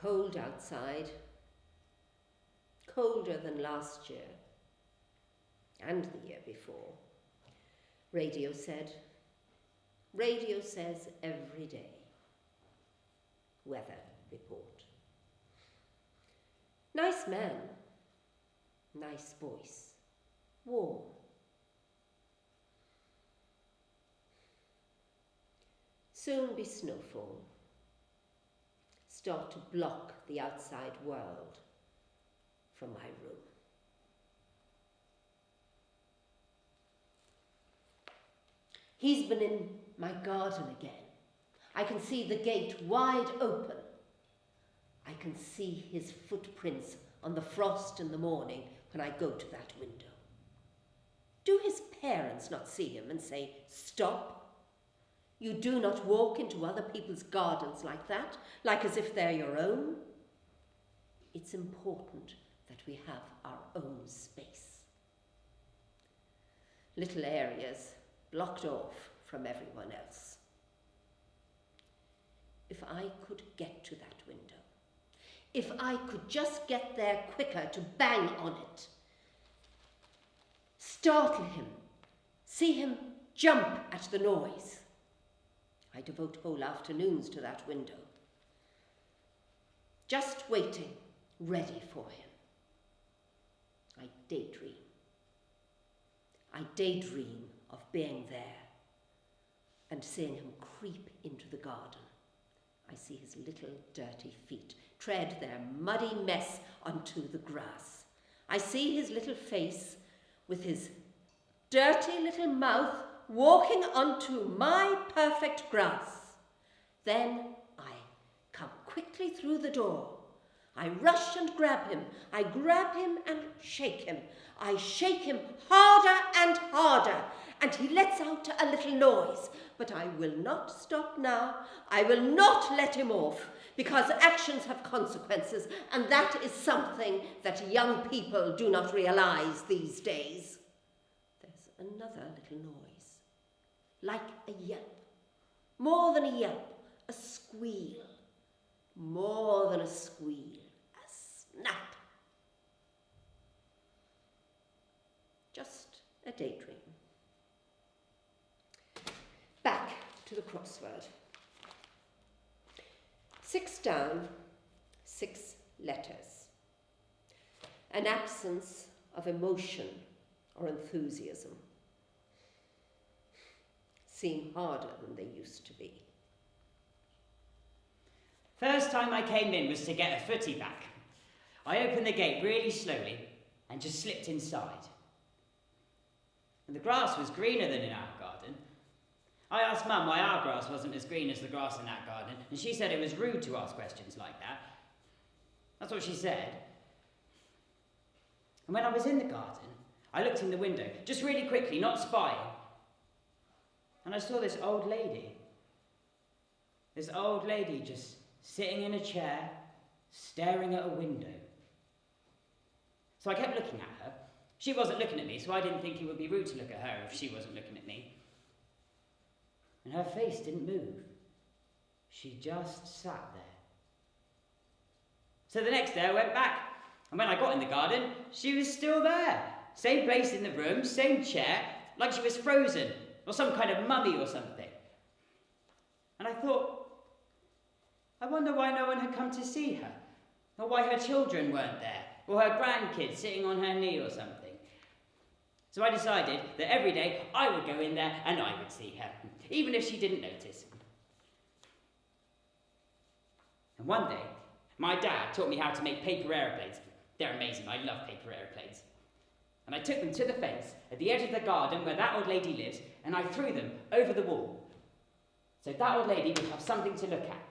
Cold outside, colder than last year and the year before. Radio said. Radio says every day. Weather report. Nice man, nice voice, warm. Soon be snowfall. Start to block the outside world from my room. He's been in my garden again. I can see the gate wide open. I can see his footprints on the frost in the morning when I go to that window. Do his parents not see him and say, "Stop"? You do not walk into other people's gardens like that, like as if they're your own. It's important that we have our own space. Little areas blocked off from everyone else. If I could get to that window, if I could just get there quicker to bang on it, startle him, see him jump at the noise. I devote whole afternoons to that window, just waiting, ready for him. I daydream. I daydream of being there and seeing him creep into the garden. I see his little dirty feet tread their muddy mess onto the grass. I see his little face with his dirty little mouth walking onto my perfect grass. Then I come quickly through the door. I rush and grab him. I grab him and shake him. I shake him harder and harder, and he lets out a little noise. But I will not stop now. I will not let him off, because actions have consequences, and that is something that young people do not realize these days. There's another little noise, like a yelp. More than a yelp, a squeal. More than a squeal, a snap. Just a daydream. Back to the crossword. 6 down, 6 letters. An absence of emotion or enthusiasm. Seem harder than they used to be. First time I came in was to get a footy back. I opened the gate really slowly and just slipped inside. And the grass was greener than in our garden. I asked Mum why our grass wasn't as green as the grass in that garden, and she said it was rude to ask questions like that. That's what she said. And when I was in the garden, I looked in the window, just really quickly, not spying, and I saw this old lady. This old lady just sitting in a chair, staring at a window. So I kept looking at her. She wasn't looking at me, so I didn't think it would be rude to look at her if she wasn't looking at me. And her face didn't move. She just sat there. So the next day I went back, and when I got in the garden, she was still there. Same place in the room, same chair, like she was frozen, or some kind of mummy or something. And I thought, I wonder why no one had come to see her, or why her children weren't there, or her grandkids sitting on her knee or something. So I decided that every day I would go in there and I would see her, even if she didn't notice. And one day, my dad taught me how to make paper aeroplanes. They're amazing, I love paper aeroplanes. And I took them to the fence at the edge of the garden where that old lady lives, and I threw them over the wall. So that old lady would have something to look at.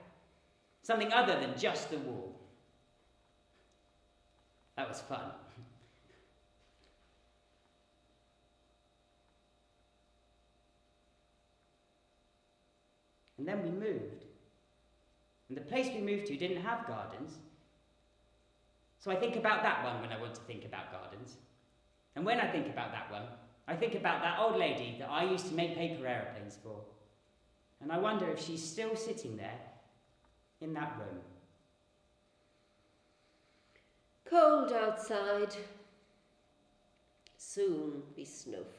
Something other than just the wall. That was fun. And then we moved. And the place we moved to didn't have gardens. So I think about that one when I want to think about gardens. And when I think about that one, I think about that old lady that I used to make paper aeroplanes for. And I wonder if she's still sitting there in that room. cold outside. Soon be snowflakes.